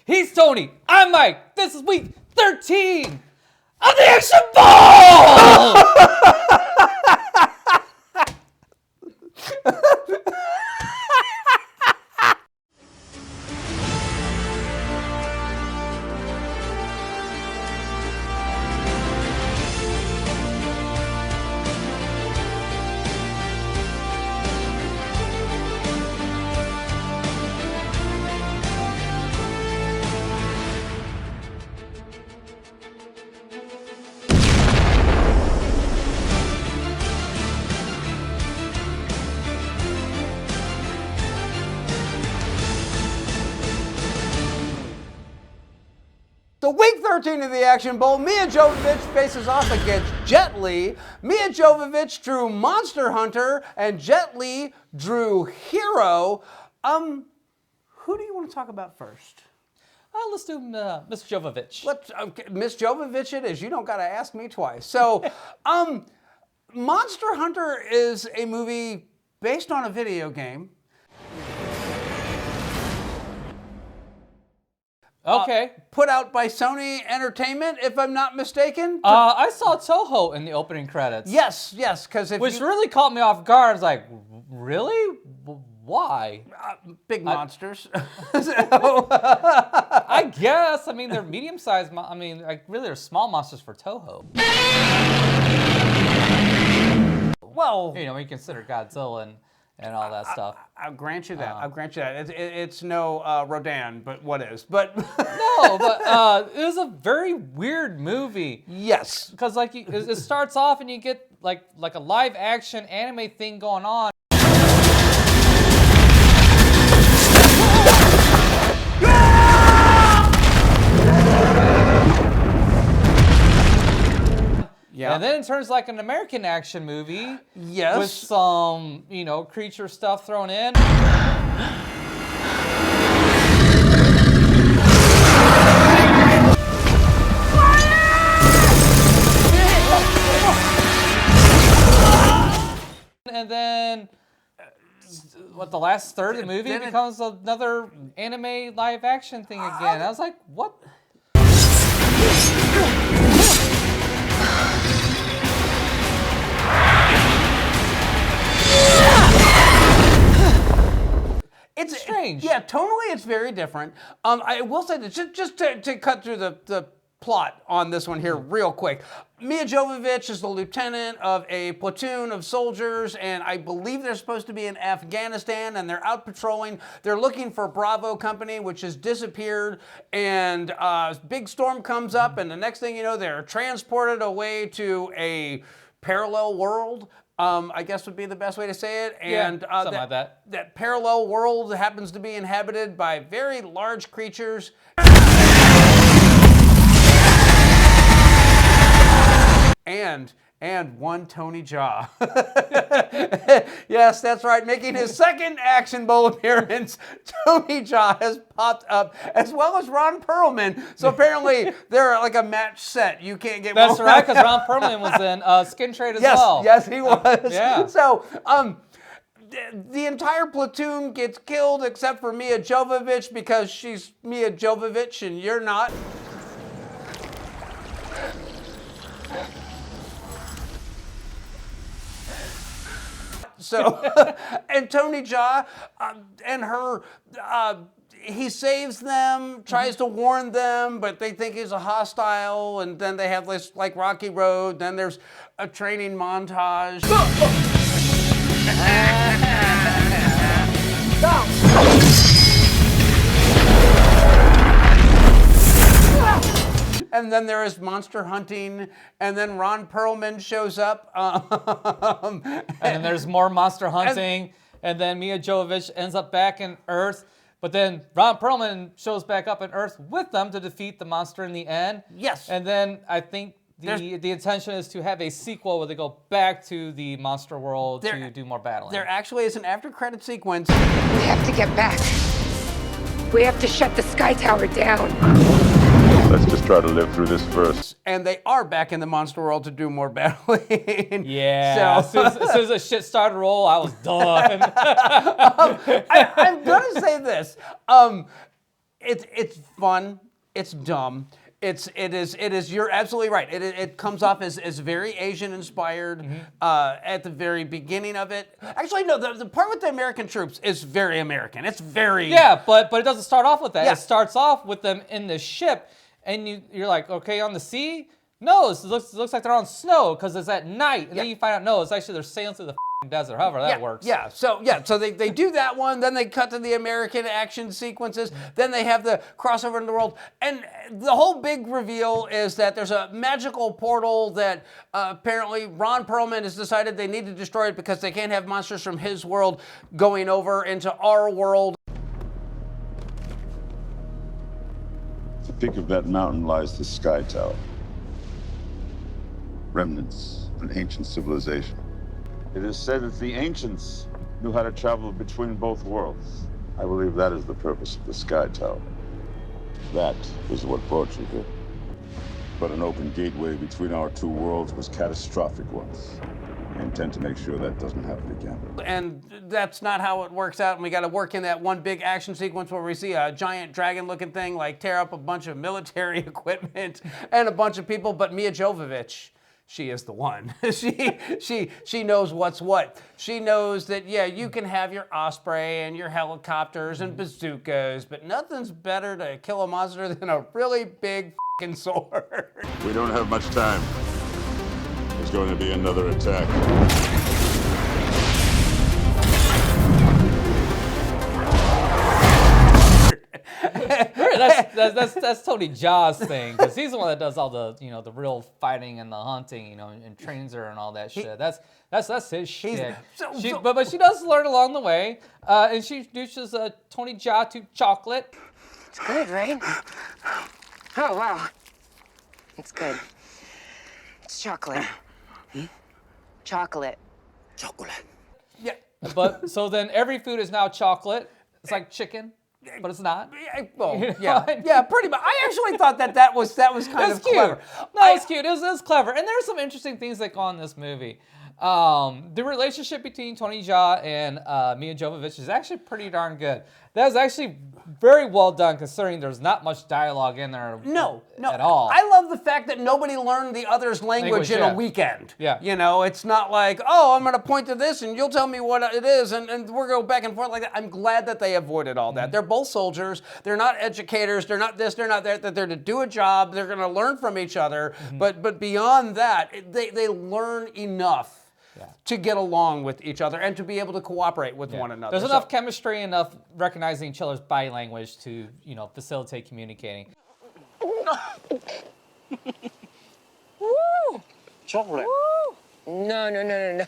He's Tony. I'm Mike. This is week 13 of the Action Ball! So week 13 of the Action Bowl, Milla Jovovich faces off against Jet Li. Milla Jovovich drew Monster Hunter, and Jet Li drew Hero. Who do you want to talk about first? Let's do Miss Jovovich. Miss Jovovich it is. You don't got to ask me twice. So, Monster Hunter is a movie based on a video game. Okay. Put out by Sony Entertainment, if I'm not mistaken. I saw Toho in the opening credits. Yes, because which really caught me off guard. I was like, really? Why? Big monsters. I guess. I mean, they're medium-sized. I mean, like, really, they're small monsters for Toho. Well, you know, when you consider Godzilla and all that stuff. I'll grant you that. I'll grant you that. It's no Rodan, but what is? But no, but it was a very weird movie. Yes, because like it starts off and you get like a live action anime thing going on. Yeah. And then it turns like an American action movie. Yes. With some, you know, creature stuff thrown in. And then, what, the last third of the movie becomes another anime live action thing again. I was like, what? It's strange. Yeah, tonally it's very different. I will say that just to cut through the plot on this one here real quick. Milla Jovovich is the lieutenant of a platoon of soldiers, and I believe they're supposed to be in Afghanistan, and they're out patrolling. They're looking for Bravo Company, which has disappeared, and a big storm comes up, and the next thing you know, they're transported away to a parallel world. I guess would be the best way to say it. And something like that. That parallel world happens to be inhabited by very large creatures. And one Tony Jaa. Yes, that's right. Making his second Action Bowl appearance, Tony Jaa has popped up, as well as Ron Perlman. So apparently they're like a match set. You can't get That's right, because Ron Perlman was in Skin Trade as well. Yes, he was. Yeah. So, the entire platoon gets killed except for Milla Jovovich because she's Milla Jovovich and you're not. So, and Tony Jaa and her, he saves them, tries to warn them, but they think he's a hostile, and then they have this, like, rocky road, then there's a training montage. And then there is monster hunting, and then Ron Perlman shows up. And then there's more monster hunting, and then Milla Jovovich ends up back in Earth, but then Ron Perlman shows back up in Earth with them to defeat the monster in the end. Yes. And then I think the intention is to have a sequel where they go back to the monster world to do more battling. There actually is an after-credit sequence. We have to get back. We have to shut the Sky Tower down. Let's just try to live through this first. And they are back in the monster world to do more battling. Yeah. So, as soon as the shit started to roll, I was done. I'm going to say this. It's fun. It's dumb. It is. You're absolutely right. It comes off as very Asian inspired at the very beginning of it. Actually, no. The part with the American troops is very American. It's very but it doesn't start off with that. Yeah. It starts off with them in the ship, and you're like, okay, on the sea. No, it looks like they're on snow because it's at night, and then you find out no, it's actually they're sailing through the desert. However that works. Yeah. So they do that one. Then they cut to the American action sequences. Then they have the crossover in the world, and the whole big reveal is that there's a magical portal that apparently Ron Perlman has decided they need to destroy it because they can't have monsters from his world going over into our world. At the peak of that mountain lies the Sky Tower. Remnants of an ancient civilization. It is said that the ancients knew how to travel between both worlds. I believe that is the purpose of the Sky Tower. That is what brought you here. But an open gateway between our two worlds was catastrophic once. I intend to make sure that doesn't happen again. And that's not how it works out. And we got to work in that one big action sequence where we see a giant dragon-looking thing like tear up a bunch of military equipment and a bunch of people. But Milla Jovovich, she is the one. she knows what's what. She knows that, yeah, you can have your Osprey and your helicopters and bazookas, but nothing's better to kill a monster than a really big f***ing sword. We don't have much time. There's going to be another attack. That's Tony Jaa's thing because he's the one that does all the the real fighting and the hunting and trains her and all that shit. That's his shit. But she does learn along the way, and she introduces Tony Jaa to chocolate. It's good, right? Oh, wow. It's good. It's chocolate. Chocolate. Yeah. But so then every food is now chocolate. It's like chicken, but it's not. Well, You know yeah, what I mean? yeah, pretty much. I actually thought that was kind of cute. clever. No, it's cute. It was clever. And there's some interesting things that go on in this movie. The relationship between Tony Jaa and Milla Jovovich is actually pretty darn good. That was actually very well done considering there's not much dialogue in there at all. I love the fact that nobody learned the other's language in a weekend. Yeah. You know, it's not like, oh, I'm going to point to this and you'll tell me what it is and we're going to go back and forth like that. I'm glad that they avoided all that. They're both soldiers. They're not educators. They're not this. They're not that. They're to do a job. They're going to learn from each other. But beyond that, they learn enough to get along with each other and to be able to cooperate with one another. There's enough chemistry, enough recognizing each other's body language to, facilitate communicating. Woo! Chocolate. Woo! No.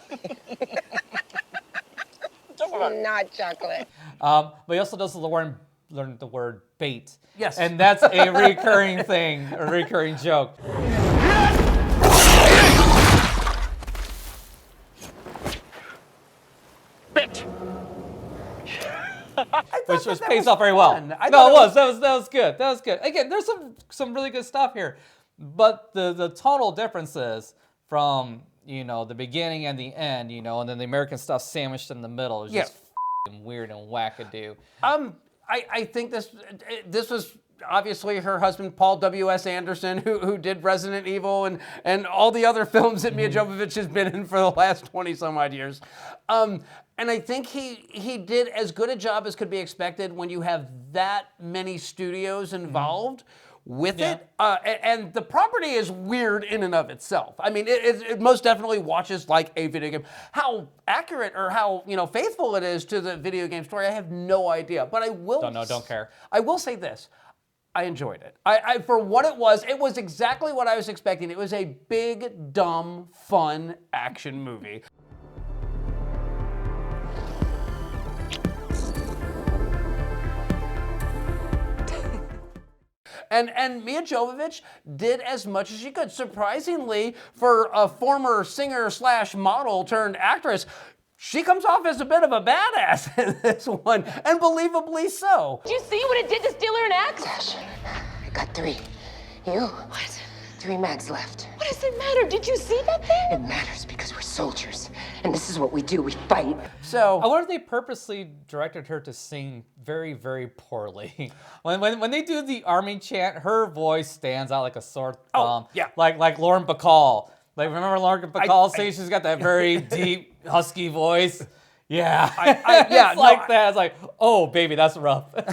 Chocolate. Not chocolate. But he also does learn the word bait. Yes. And that's a recurring thing, a recurring joke. Which pays off very well. No, it was. That was good. That was good. Again, there's some really good stuff here, but the tonal differences from the beginning and the end, and then the American stuff sandwiched in the middle is just f***ing weird and wackadoo. I think this was obviously her husband Paul W.S. Anderson who did Resident Evil and all the other films that Milla Jovovich has been in for the last 20 some odd years. And I think he did as good a job as could be expected when you have that many studios involved with it. And the property is weird in and of itself. I mean, it most definitely watches like a video game. How accurate or how faithful it is to the video game story, I have no idea. But I will Don't care. I will say this. I enjoyed it. I for what it was exactly what I was expecting. It was a big, dumb, fun action movie. And Milla Jovovich did as much as she could. Surprisingly, for a former singer/model turned actress, she comes off as a bit of a badass in this one, and believably so. Did you see what it did to steal her neck? Sash, I got 3. You? What? 3 mags left. What does it matter? Did you see that thing? It matters because we're soldiers, and this is what we do. We fight. So I wonder if they purposely directed her to sing very, very poorly. when they do the Army chant, her voice stands out like a sore thumb. yeah. Like Lauren Bacall. Like, remember Lauren Bacall saying she's got that very deep, husky voice? Yeah. yeah, it's like that. It's like, oh, baby, that's rough. They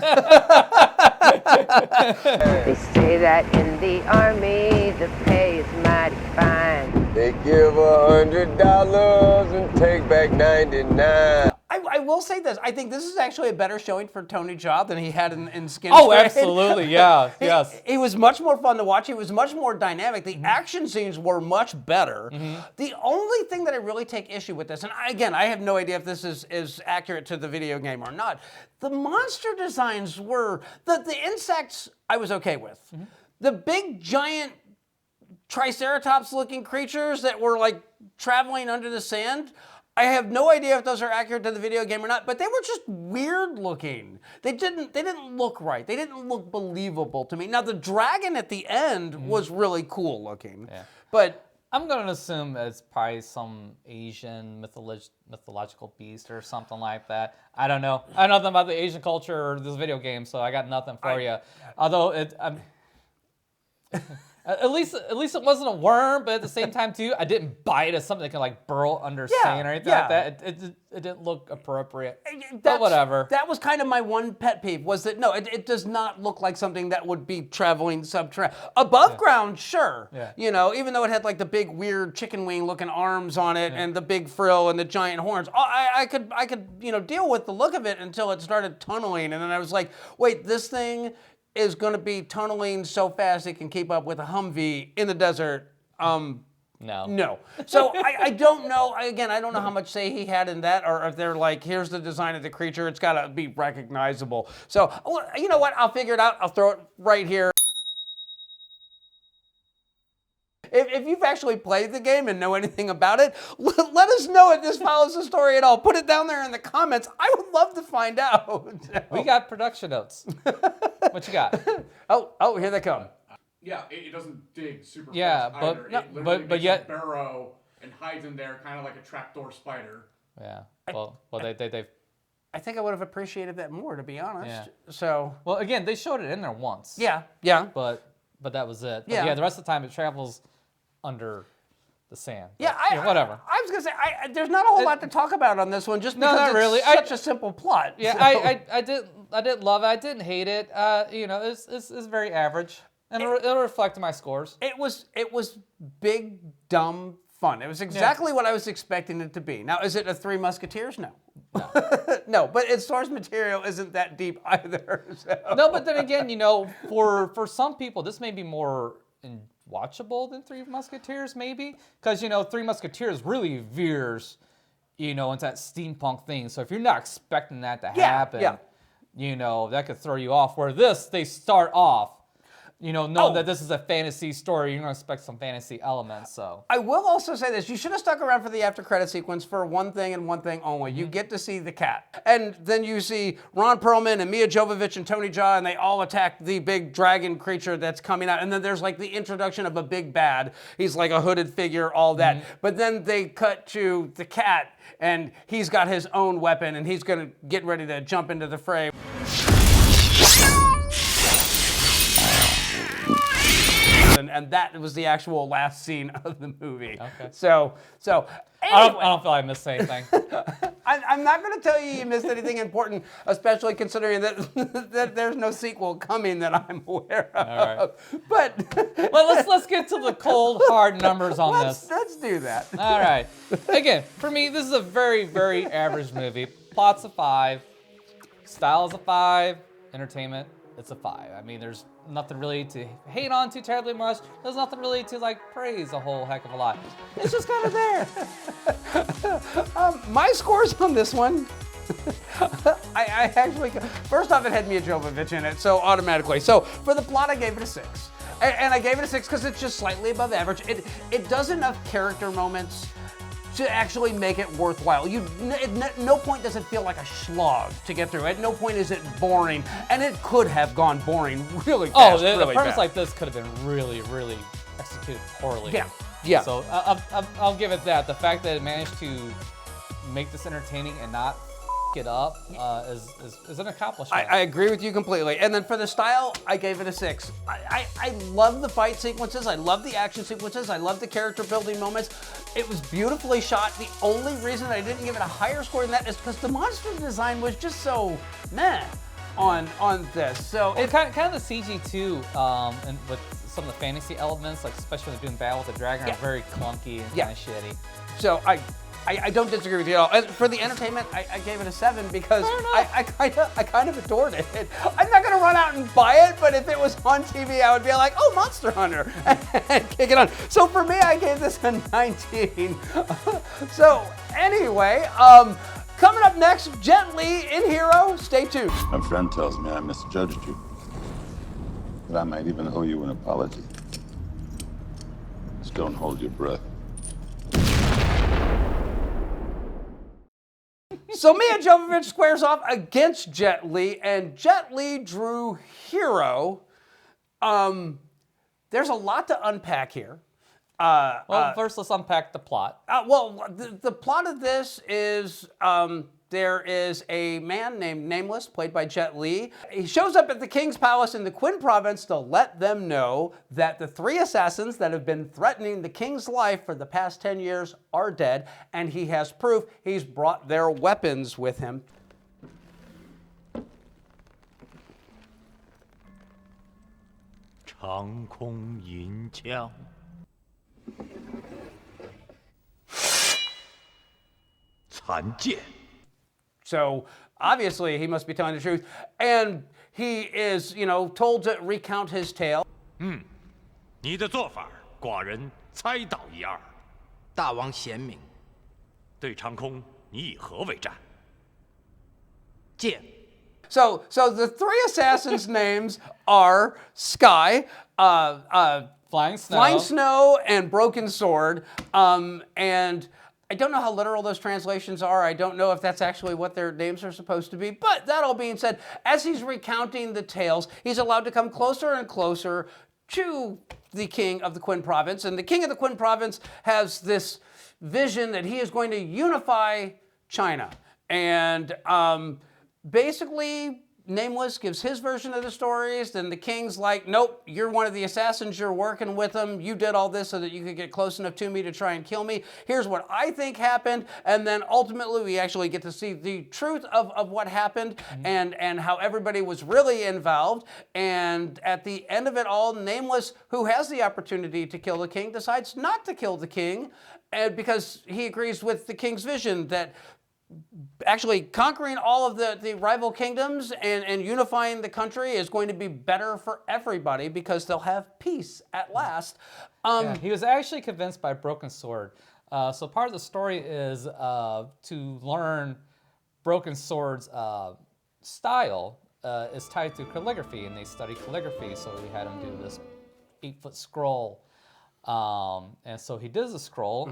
say that in the Army, the pay is mighty fine. They give $100 and take back 99. I will say this. I think this is actually a better showing for Tony Jaa than he had in Skin Oh, Trade. absolutely, yeah, yes. It was much more fun to watch. It was much more dynamic. The action scenes were much better. The only thing that I really take issue with this, and again, I have no idea if this is accurate to the video game or not, the monster designs were, the insects I was okay with. The big giant Triceratops looking creatures that were like traveling under the sand, I have no idea if those are accurate to the video game or not, but they were just weird looking. They didn't look right. They didn't look believable to me. Now the dragon at the end was really cool looking, but I'm going to assume it's probably some Asian mythological beast or something like that. I don't know. I know nothing about the Asian culture or this video game, so I got nothing for you. Although at least it wasn't a worm, but at the same time too, I didn't buy it as something that can like burrow under sand or anything like that. It didn't look appropriate. But whatever. That was kind of my one pet peeve, was that no, it does not look like something that would be traveling subterranean. Above ground, sure. Yeah. You know, even though it had like the big weird chicken wing looking arms on it and the big frill and the giant horns, I could deal with the look of it until it started tunneling, and then I was like, wait, this thing is going to be tunneling so fast it can keep up with a Humvee in the desert. No. So I don't know. Again, I don't know how much say he had in that, or if they're like, here's the design of the creature. It's got to be recognizable. So you know what? I'll figure it out. I'll throw it right here. If you've actually played the game and know anything about it, let us know if this follows the story at all. Put it down there in the comments. I would love to find out. We got production notes. What you got? Oh, here they come. Yeah, it doesn't dig super Yeah, fast either. but- It literally but makes yet- a burrow and hides in there, kind of like a trapdoor spider. Yeah. Well, they. I think I would have appreciated that more, to be honest. Yeah. So. Well, again, they showed it in there once. Yeah. But that was it. But Yeah. yeah. The rest of the time it travels under the sand. But, Yeah, whatever. I was gonna say there's not a whole lot to talk about on this one, just No, because not it's really. such a simple plot. Yeah, so. I didn't love it. I didn't hate it. It's very average, and it'll reflect my scores. It was big, dumb fun. It was exactly what I was expecting it to be. Now, is it a Three Musketeers? No. No, but its source material isn't that deep either. So. No, but then again, for some people, this may be more watchable than Three Musketeers, maybe, because Three Musketeers really veers, into that steampunk thing. So if you're not expecting that to happen, that could throw you off. Where they start off, knowing that this is a fantasy story, you're gonna expect some fantasy elements. So I will also say this: you should have stuck around for the after credit sequence for one thing and one thing only. You get to see the cat, and then you see Ron Perlman and Milla Jovovich and Tony Jaa, and they all attack the big dragon creature that's coming out. And then there's like the introduction of a big bad. He's like a hooded figure, all that. But then they cut to the cat, and he's got his own weapon, and he's gonna get ready to jump into the fray. And that was the actual last scene of the movie. Okay. So anyway, I don't feel I missed anything. I'm not going to tell you missed anything important, especially considering that there's no sequel coming that I'm aware of. All right. But Well, let's get to the cold hard numbers on this. let's do that. All right. Again, for me, this is a very, very average movie. Plot's a 5. Style is a 5. Entertainment, it's a 5. I mean, there's nothing really to hate on too terribly much. There's nothing really to praise a whole heck of a lot. It's just kind of there. My scores on this one. I actually, first off, it had Milla Jovovich in it, so automatically. So for the plot, I gave it a 6. And I gave it a 6 because it's just slightly above average. It does enough character moments to actually make it worthwhile. At no point does it feel like a slog to get through. At no point is it boring, and it could have gone boring really fast. The really premise fast. like this could have been really, really executed poorly. Yeah, yeah. So I'll give it that. The fact that it managed to make this entertaining and not it up is an accomplishment. I agree with you completely. And then for the style, I gave it a 6. I love the fight sequences. I love the action sequences. I love the character building moments. It was beautifully shot. The only reason I didn't give it a higher score than that is because the monster design was just so meh on this. So well, kind of the CG too, and with some of the fantasy elements, like especially when they're doing battle with the dragon, are very clunky and kind of shitty. So I don't disagree with you at all. And for the entertainment, I gave it a 7 because I kind of adored it. I'm not gonna run out and buy it, but if it was on TV, I would be like, oh, Monster Hunter, and kick it on. So for me, I gave this a 19. So anyway, coming up next, Jet Li in Hero. Stay tuned. My friend tells me I misjudged you. That I might even owe you an apology. Just don't hold your breath. So Milla Jovovich squares off against Jet Li, and Jet Li drew Hero. There's a lot to unpack here. Well, first let's unpack the plot. The plot of this is there is a man named Nameless, played by Jet Li. He shows up at the king's palace in the Qin province to let them know that the 3 assassins that have been threatening the king's life for the past 10 years are dead, and he has proof. He's brought their weapons with him. So obviously he must be telling the truth. And he is, told to recount his tale. 你的做法，寡人猜到一二。大王贤明。对长空，你以何为战？剑。 So the 3 assassins' names are Sky, Flying Snow, and Broken Sword. And I don't know how literal those translations are. I don't know if that's actually what their names are supposed to be. But that all being said, as he's recounting the tales, he's allowed to come closer and closer to the king of the Qin province. And the king of the Qin province has this vision that he is going to unify China. And basically, Nameless gives his version of the stories, then the king's like, nope, you're one of the assassins, you're working with them, you did all this so that you could get close enough to me to try and kill me. Here's what I think happened, and then ultimately we actually get to see the truth of what happened and how everybody was really involved. And at the end of it all, Nameless, who has the opportunity to kill the king, decides not to kill the king, and because he agrees with the king's vision that actually conquering all of the rival kingdoms and unifying the country is going to be better for everybody because they'll have peace at last. He was actually convinced by Broken Sword. So part of the story is to learn Broken Sword's style is tied to calligraphy, and they study calligraphy, so we had him do this 8-foot scroll. And so he does the scroll.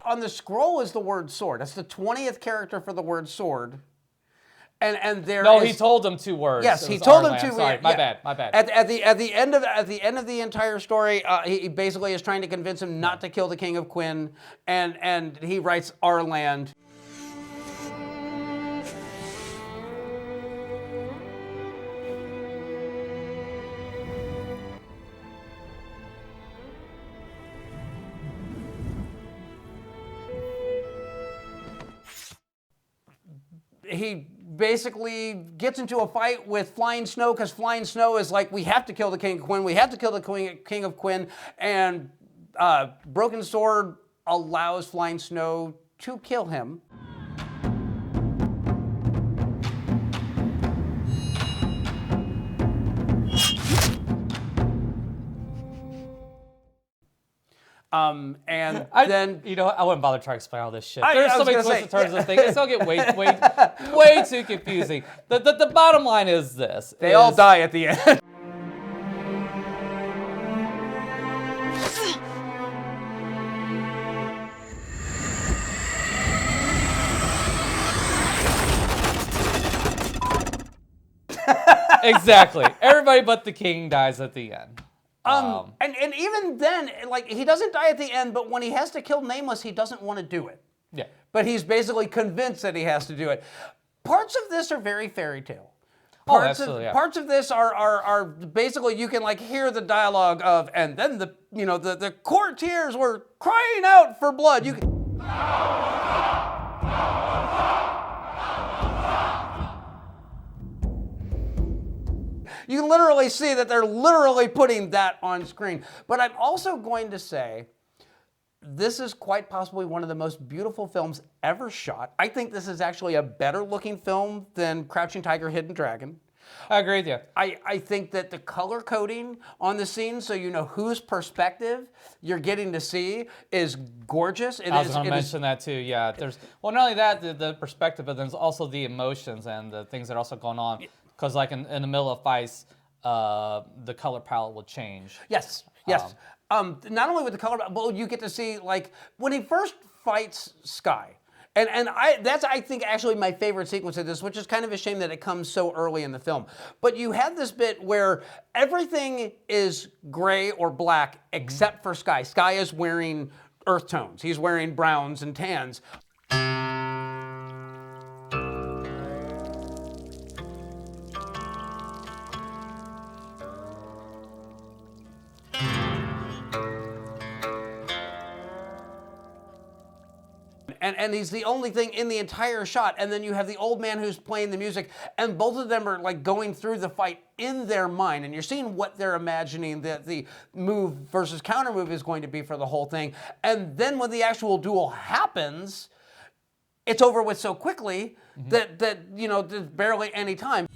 On the scroll is the word sword. That's the 20th character for the word sword. And there No, is, he told him 2 words. Yes, he told him Arland. 2. Sorry, my bad. At the end of the entire story, he basically is trying to convince him not to kill the king of Qin, and he writes our land. He basically gets into a fight with Flying Snow because Flying Snow is like, we have to kill the King of Qin, we have to kill the King of Qin, and Broken Sword allows Flying Snow to kill him. And then I wouldn't bother trying to explain all this shit. I There's so was many gonna twists say- and turns of things. It's gonna get way too confusing. The bottom line is this: they all die at the end. Exactly. Everybody but the king dies at the end. And even then, like, he doesn't die at the end, but when he has to kill Nameless, he doesn't want to do it. Yeah. But he's basically convinced that he has to do it. Parts of this are very fairy tale. Absolutely, yeah. Parts of this are basically, you can like hear the dialogue of, and then the courtiers were crying out for blood. You can, you can literally see that they're literally putting that on screen. But I'm also going to say, this is quite possibly one of the most beautiful films ever shot. I think this is actually a better looking film than Crouching Tiger, Hidden Dragon. I agree with you. I think that the color coding on the scene, so you know whose perspective you're getting to see, is gorgeous. I was going to mention that too. Yeah, there's not only that the perspective, but there's also the emotions and the things that are also going on. Because like in the middle of fights, the color palette will change. Yes. Yes. Not only with the color, but you get to see like when he first fights Sky. And that's, I think, actually my favorite sequence of this, which is kind of a shame that it comes so early in the film. But you have this bit where everything is gray or black except for Sky. Sky is wearing earth tones. He's wearing browns and tans. And he's the only thing in the entire shot. And then you have the old man who's playing the music, and both of them are like going through the fight in their mind. And you're seeing what they're imagining that the move versus counter move is going to be for the whole thing. And then when the actual duel happens, it's over with so quickly that there's barely any time.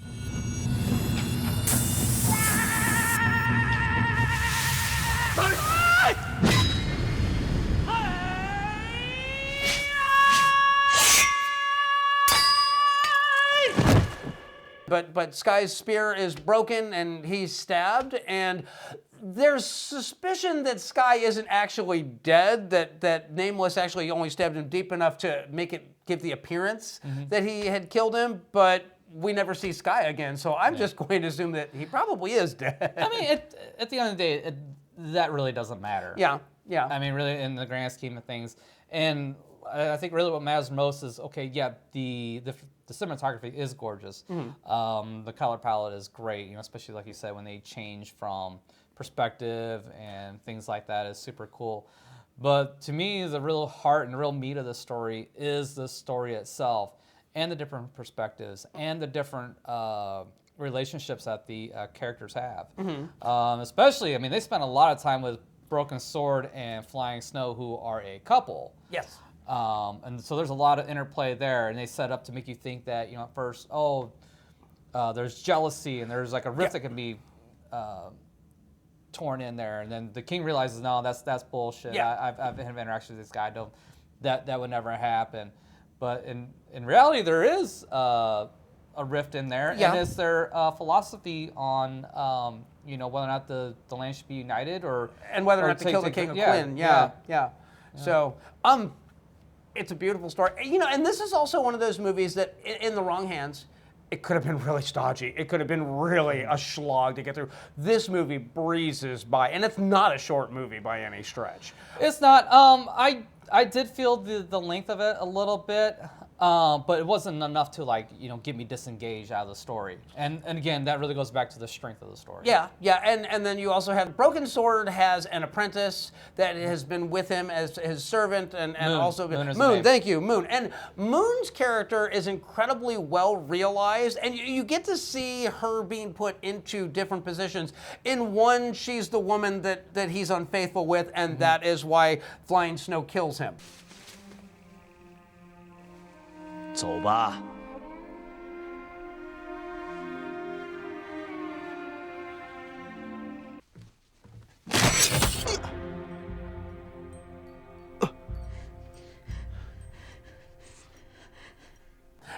But Sky's spear is broken and he's stabbed, and there's suspicion that Sky isn't actually dead, that Nameless actually only stabbed him deep enough to make it give the appearance that he had killed him, but we never see Sky again, so I'm just going to assume that he probably is dead. I mean, at the end of the day, that really doesn't matter. Yeah, yeah. I mean, really, in the grand scheme of things. And I think really what matters most is, okay, yeah, the cinematography is gorgeous. The color palette is great, especially like you said, when they change from perspective and things like that is super cool. But to me, the real heart and the real meat of the story is the story itself and the different perspectives and the different relationships that the characters have. Especially, I mean, they spent a lot of time with Broken Sword and Flying Snow, who are a couple. Yes. And so there's a lot of interplay there, and they set up to make you think that, at first, there's jealousy and there's like a rift that can be torn in there, and then the king realizes, no, that's bullshit. I've had interactions with this guy. That would never happen. But in reality, there is a rift in there, and it's their philosophy on whether or not the land should be united and whether or not to kill the king of Quinn. Yeah. So it's a beautiful story. And this is also one of those movies that, in the wrong hands, it could have been really stodgy. It could have been really a slog to get through. This movie breezes by, and it's not a short movie by any stretch. It's not. I did feel the length of it a little bit, but it wasn't enough to get me disengaged out of the story. And again, that really goes back to the strength of the story. Yeah. And then you also have Broken Sword has an apprentice that has been with him as his servant, and also Moon. Thank you, Moon. And Moon's character is incredibly well realized, and you get to see her being put into different positions. In one, she's the woman that he's unfaithful with, and that is why Flying Snow kills him. 走吧。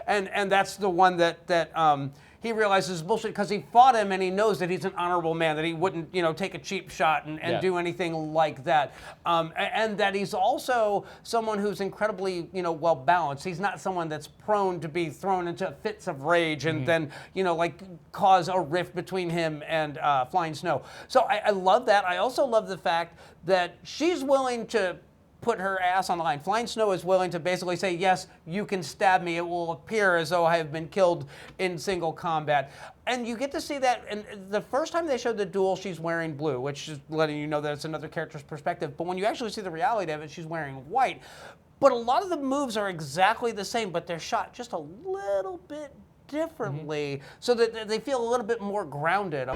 And that's the one that he realizes bullshit because he fought him and he knows that he's an honorable man, that he wouldn't, take a cheap shot and do anything like that. And that he's also someone who's incredibly, well balanced. He's not someone that's prone to be thrown into fits of rage and then, cause a rift between him and Flying Snow. So I love that. I also love the fact that she's willing to put her ass on the line. Flying Snow is willing to basically say, yes, you can stab me. It will appear as though I have been killed in single combat. And you get to see that. And the first time they showed the duel, she's wearing blue, which is letting you know that it's another character's perspective. But when you actually see the reality of it, she's wearing white. But a lot of the moves are exactly the same, but they're shot just a little bit differently so that they feel a little bit more grounded.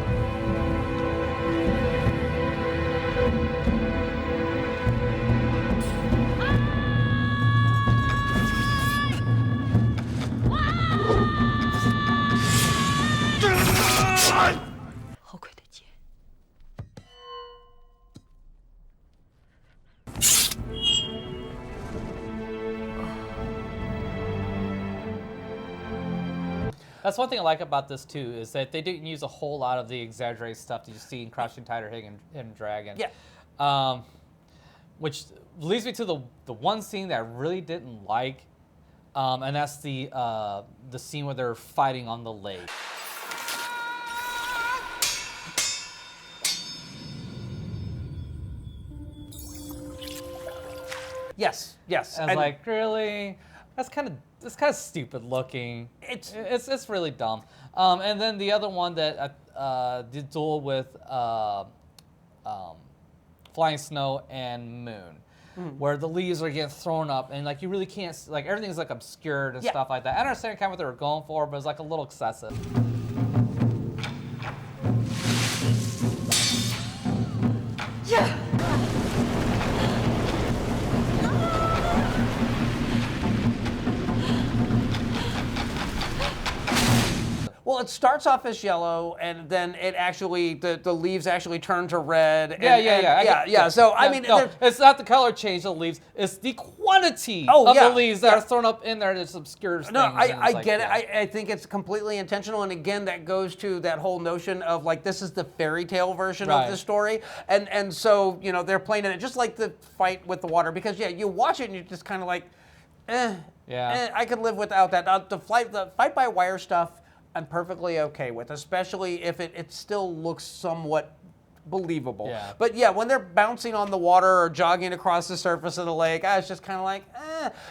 That's one thing I like about this too, is that they didn't use a whole lot of the exaggerated stuff that you see in Crouching Tiger, Hidden Dragon. Yeah. Which leads me to the one scene that I really didn't like, and that's the scene where they're fighting on the lake. Yes. I was like, really? That's kind of stupid looking. It's really dumb. And then the other one that did duel with Flying Snow and Moon, where the leaves are getting thrown up and like you really can't, like everything's like obscured and stuff like that. I understand kind of what they were going for, but it's like a little excessive. Yeah. Well, it starts off as yellow, and then it actually the leaves actually turn to red. And, Yeah. So I mean, no, it's not the color change of the leaves; it's the quantity of the leaves that are thrown up in there that obscures things. No, I get it. I think it's completely intentional, and again, that goes to that whole notion of like this is the fairy tale version of the story, and so they're playing in it just like the fight with the water because you watch it and you're just kind of like, I could live without that. The fight by wire stuff, I'm perfectly okay with, especially if it still looks somewhat believable. Yeah. But when they're bouncing on the water or jogging across the surface of the lake, I was just kind of like,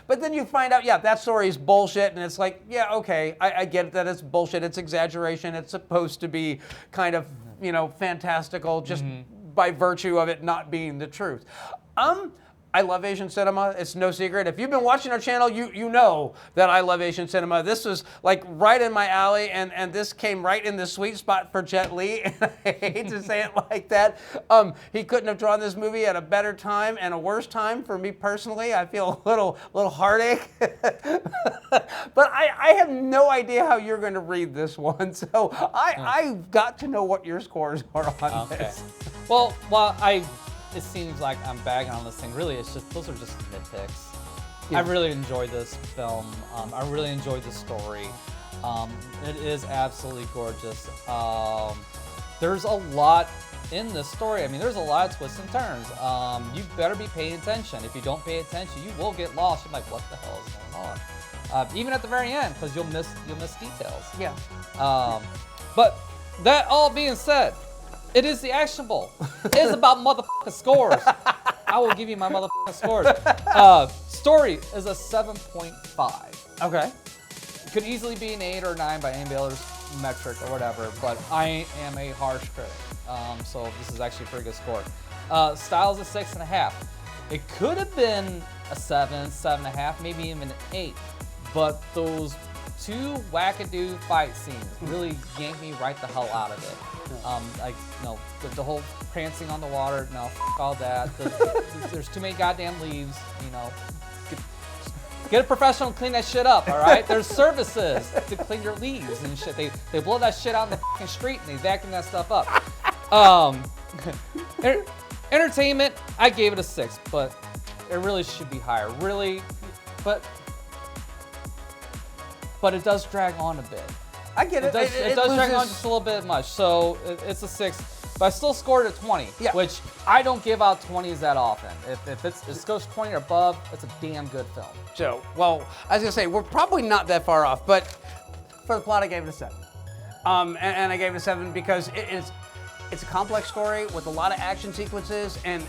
But then you find out, that story is bullshit, and it's like, okay, I get that it's bullshit, it's exaggeration, it's supposed to be kind of, fantastical just by virtue of it not being the truth. I love Asian cinema. It's no secret. If you've been watching our channel, you know that I love Asian cinema. This was like right in my alley, and this came right in the sweet spot for Jet Li. And I hate to say it like that. He couldn't have drawn this movie at a better time and a worse time for me personally. I feel a little heartache. But I have no idea how you're going to read this one. So I've got to know what your scores are on this. Well, it seems like I'm bagging on this thing. Really, it's just those are just nitpicks. I really enjoyed this film. I really enjoyed the story. It is absolutely gorgeous. There's a lot in this story. I mean, there's a lot of twists and turns. You better be paying attention. If you don't pay attention, you will get lost. You're like, what the hell is going on? Even at the very end, because you'll miss details. Yeah. But that all being said, it is the actionable. It is about motherfucking scores. I will give you my motherfucking scores. Story is a 7.5. Okay. It could easily be an 8 or 9 by anybody else's metric or whatever, but I am a harsh critic. So this is actually a pretty good score. Style is a 6.5. It could have been a 7, 7.5, maybe even an 8, but those 2 wackadoo fight scenes really yanked me right the hell out of it. The whole prancing on the water, no, f all that. There's too many goddamn leaves, Get a professional to clean that shit up, all right? There's services to clean your leaves and shit. They blow that shit out in the fucking street and they vacuum that stuff up. Entertainment, I gave it a 6, but it really should be higher. Really, but it does drag on a bit. I get it. It does drag on just a little bit much, so it's a 6. But I still scored it a 20, which I don't give out 20s that often. If it goes 20 or above, it's a damn good film. So, well, I was gonna say we're probably not that far off, but for the plot, I gave it a 7. And I gave it a 7 because it's a complex story with a lot of action sequences, and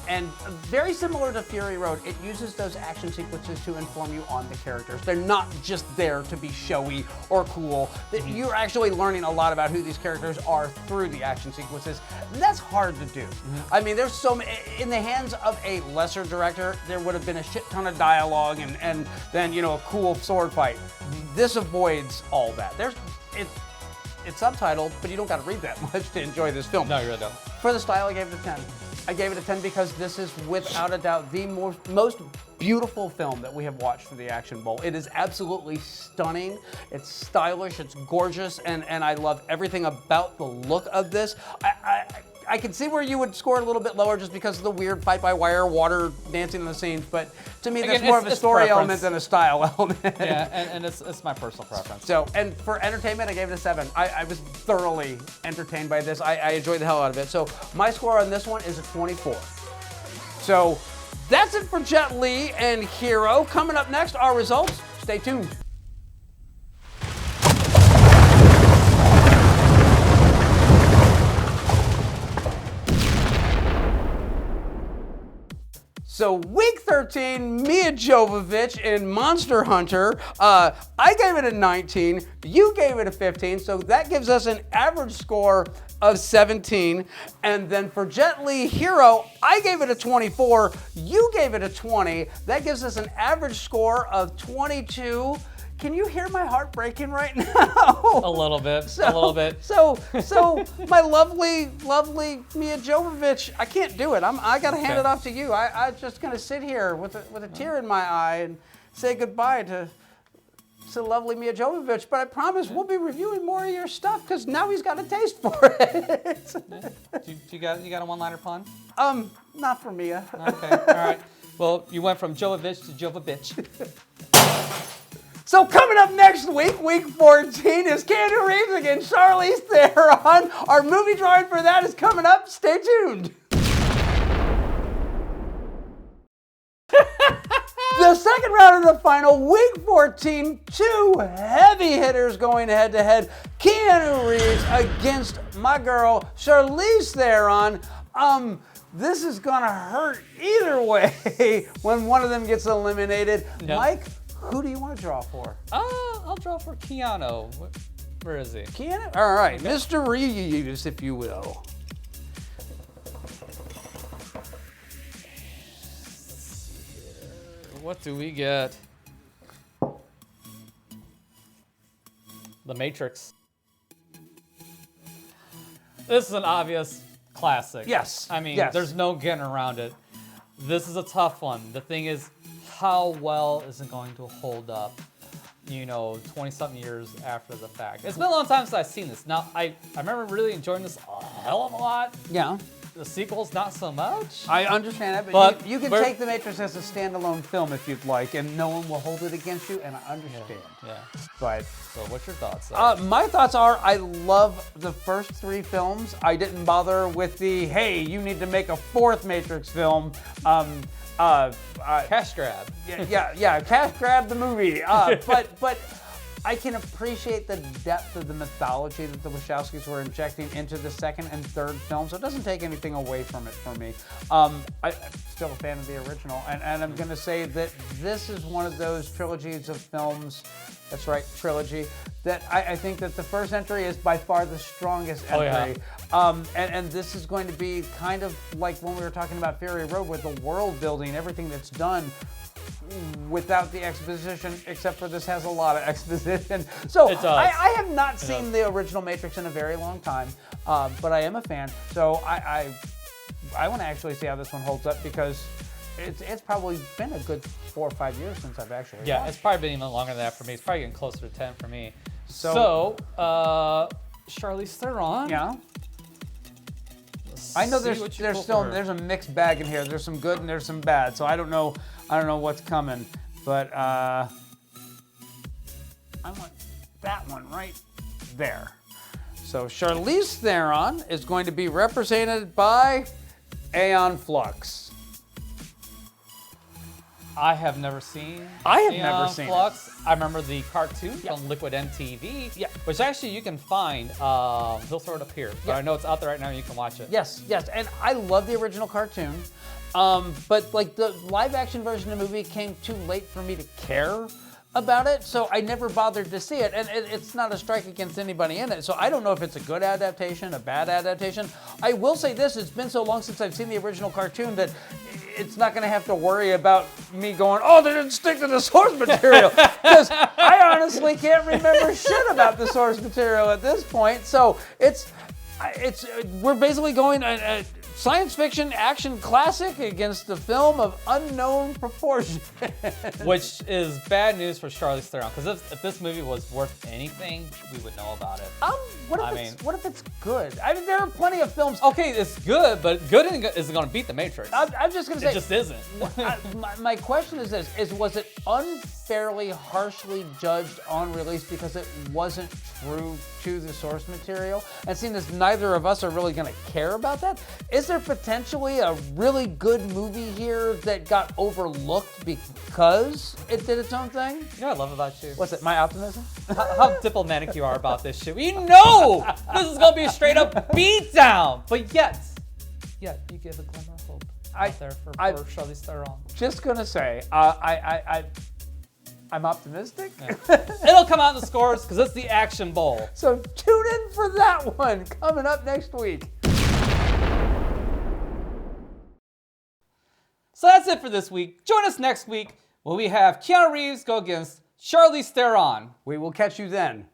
very similar to Fury Road, it uses those action sequences to inform you on the characters. They're not just there to be showy or cool. You're actually learning a lot about who these characters are through the action sequences. And that's hard to do. I mean, there's so many, in the hands of a lesser director, there would have been a shit ton of dialogue and then, you know, a cool sword fight. This avoids all that. It's subtitled, but you don't got to read that much to enjoy this film. No, you really don't. For the style, I gave it a 10. I gave it a 10 because this is, without a doubt, the most beautiful film that we have watched for the Action Bowl. It is absolutely stunning. It's stylish, it's gorgeous, and I love everything about the look of this. I can see where you would score it a little bit lower just because of the weird fight-by-wire, water dancing in the scenes, but to me, that's more of a story element than a style element. Yeah, and it's my personal preference. So, and for entertainment, I gave it a 7. I was thoroughly entertained by this. I enjoyed the hell out of it. So, my score on this one is a 24. So, that's it for Jet Li and Hero. Coming up next, our results. Stay tuned. So week 13, Milla Jovovich in Monster Hunter. I gave it a 19, you gave it a 15, so that gives us an average score of 17. And then for Jet Li Hero, I gave it a 24, you gave it a 20. That gives us an average score of 22. Can you hear my heart breaking right now? A little bit, a little bit. So my lovely Milla Jovovich, I can't do it. I gotta hand it off to you. I'm just gonna sit here with a tear in my eye and say goodbye to lovely Milla Jovovich. But I promise we'll be reviewing more of your stuff because now he's got a taste for it. You got a one-liner pun? Not for Milla. Okay, all right. Well, you went from Jovovich to Jovovich. So coming up next week, week 14, is Keanu Reeves against Charlize Theron. Our movie drawing for that is coming up. Stay tuned. The second round of the final, week 14, 2 heavy hitters going head-to-head. Keanu Reeves against my girl, Charlize Theron. This is gonna hurt either way when one of them gets eliminated. Yep. Mike, who do you want to draw for? I'll draw for Keanu. Where is he? Keanu? All right, okay. Mr. Reeves, if you will. What do we get? The Matrix. This is an obvious classic. Yes. I mean, yes. There's no getting around it. This is a tough one. The thing is, how well is it going to hold up, 20-something years after the fact? It's been a long time since I've seen this. Now, I remember really enjoying this a hell of a lot. Yeah. The sequels, not so much. I understand that, but you can take The Matrix as a standalone film if you'd like, and no one will hold it against you, and I understand. Yeah. But so what's your thoughts? My thoughts are, I love the first 3 films. I didn't bother with the, hey, you need to make a 4th Matrix film. Cash grab. Yeah, cash grab the movie. But I can appreciate the depth of the mythology that the Wachowskis were injecting into the 2nd and 3rd film, so it doesn't take anything away from it for me. I'm still a fan of the original, and I'm going to say that this is one of those trilogies of films, that's right, trilogy, that I think that the first entry is by far the strongest entry. Oh, yeah. And this is going to be kind of like when we were talking about Fury Road with the world building, everything that's done without the exposition, except for this has a lot of exposition. So I have not seen the original Matrix in a very long time, but I am a fan. So I want to actually see how this one holds up because it's probably been a good 4 or 5 years since I've actually watched. It's probably been even longer than that for me. It's probably getting closer to 10 for me. So Charlize Theron. Yeah. I know there's a mixed bag in here. There's some good and there's some bad. So I don't know what's coming, but I want that one right there. So Charlize Theron is going to be represented by Aeon Flux. I have never seen. I have never seen Flux. I remember the cartoon from Liquid MTV. Yeah. Which actually you can find. He'll throw it up here, but I know it's out there right now. And you can watch it. Yes, and I love the original cartoon, but like the live-action version of the movie came too late for me to care about it, so I never bothered to see it, and it's not a strike against anybody in it, so I don't know if it's a good adaptation, a bad adaptation. I will say this, it's been so long since I've seen the original cartoon that it's not going to have to worry about me going, oh, they didn't stick to the source material, because I honestly can't remember shit about the source material at this point, so we're basically going a science fiction action classic against a film of unknown proportion. Which is bad news for Charlize Theron, because if this movie was worth anything, we would know about it. What if it's good? I mean, there are plenty of films. Okay, it's good, but good isn't going to beat The Matrix. I'm just going to say. It just isn't. My question is this, was it unfairly, harshly judged on release because it wasn't true to the source material? And seeing as neither of us are really going to care about that, is there potentially a really good movie here that got overlooked because it did its own thing? You know what I love about you? What's it, my optimism? How diplomatic you are about this shit. You know this is going to be a straight up beatdown, but yet you give a glimmer of hope out there for Charlize Theron. Just going to say, I'm optimistic. Yeah. It'll come out in the scores because it's the Action Bowl. So tune in for that one coming up next week. So that's it for this week. Join us next week when we have Keanu Reeves go against Charlize Theron. We will catch you then.